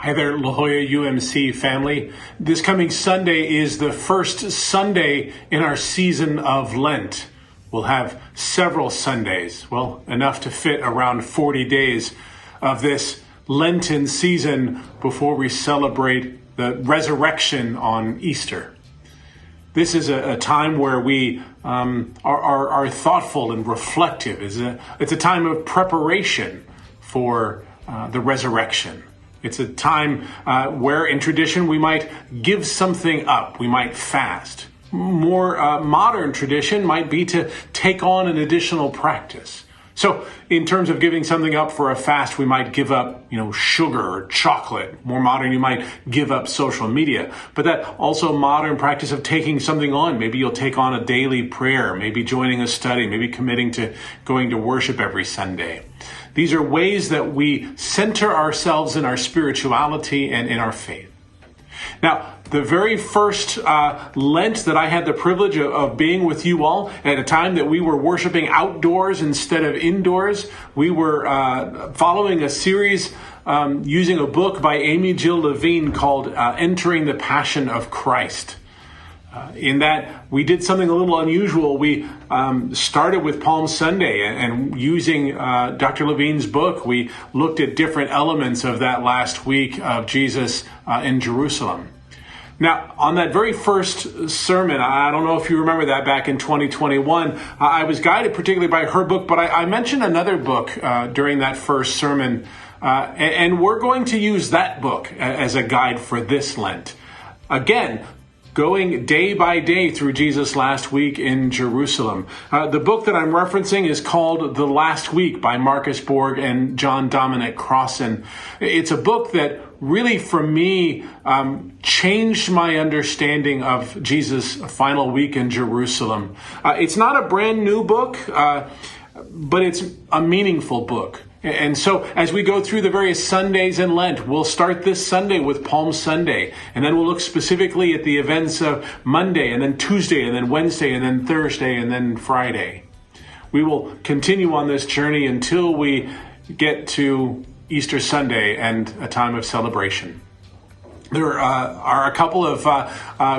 Hi there, LJUMC family. This coming Sunday is the first Sunday in our season of Lent. We'll have several Sundays, enough to fit around 40 days of this Lenten season before we celebrate the resurrection on Easter. This is a time where we are thoughtful and reflective. It's a time of preparation for the resurrection. It's a time where in tradition we might give something up. We might fast. More modern tradition might be to take on an additional practice. So in terms of giving something up for a fast, we might give up, sugar or chocolate. More modern, you might give up social media. But that also modern practice of taking something on. Maybe you'll take on a daily prayer, maybe joining a study, maybe committing to going to worship every Sunday. These are ways that we center ourselves in our spirituality and in our faith. Now, the very first Lent that I had the privilege of being with you all, at a time that we were worshiping outdoors instead of indoors, we were following a series using a book by Amy Jill Levine called Entering the Passion of Christ. In that, we did something a little unusual. We started with Palm Sunday, and using Dr. Levine's book, we looked at different elements of that last week of Jesus in Jerusalem. Now, on that very first sermon, I don't know if you remember that back in 2021, I was guided particularly by her book, but I mentioned another book during that first sermon, and we're going to use that book as a guide for this Lent. Again, going day by day through Jesus' last week in Jerusalem. The book that I'm referencing is called The Last Week by Marcus Borg and Dominic Crossan. It's a book that really, for me, changed my understanding of Jesus' final week in Jerusalem. It's not a brand new book, but it's a meaningful book. And so as we go through the various Sundays in Lent, we'll start this Sunday with Palm Sunday, and then we'll look specifically at the events of Monday, and then Tuesday, and then Wednesday, and then Thursday, and then Friday. We will continue on this journey until we get to Easter Sunday and a time of celebration. There are a couple of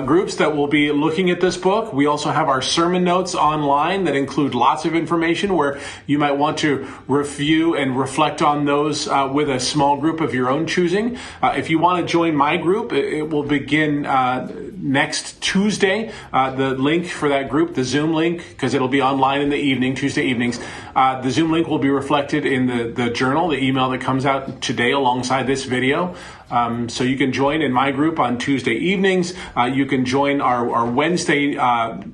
groups that will be looking at this book. We also have our sermon notes online that include lots of information where you might want to review and reflect on those with a small group of your own choosing. If you want to join my group, it will begin next Tuesday. The link for that group, the Zoom link, because it'll be online in the evening, Tuesday evenings. The Zoom link will be reflected in the journal, the email that comes out today alongside this video. So you can join in my group on Tuesday evenings. You can join our Wednesday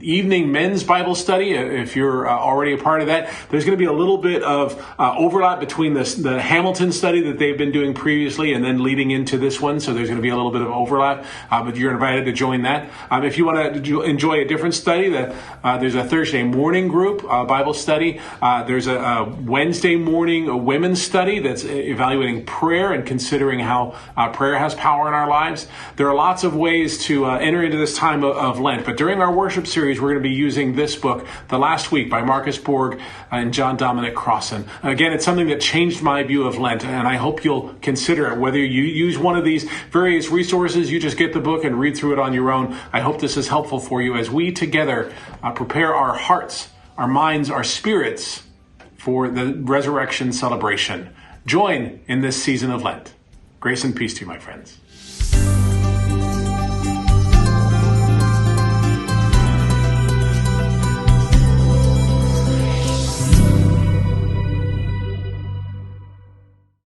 evening men's Bible study if you're already a part of that. There's going to be a little bit of overlap between the Hamilton study that they've been doing previously and then leading into this one. So there's going to be a little bit of overlap, but you're invited to join that. If you want to enjoy a different study, there's a Thursday morning group Bible study. There's a Wednesday morning women's study that's evaluating prayer and considering how prayer has power in our lives. There are lots of ways to enter into this time of Lent, but during our worship series, we're going to be using this book, The Last Week by Marcus Borg and Dominic Crossan. Again, it's something that changed my view of Lent, and I hope you'll consider it. Whether you use one of these various resources, you just get the book and read through it on your own. I hope this is helpful for you as we together prepare our hearts, our minds, our spirits for the resurrection celebration. Join in this season of Lent. Grace and peace to you, my friends.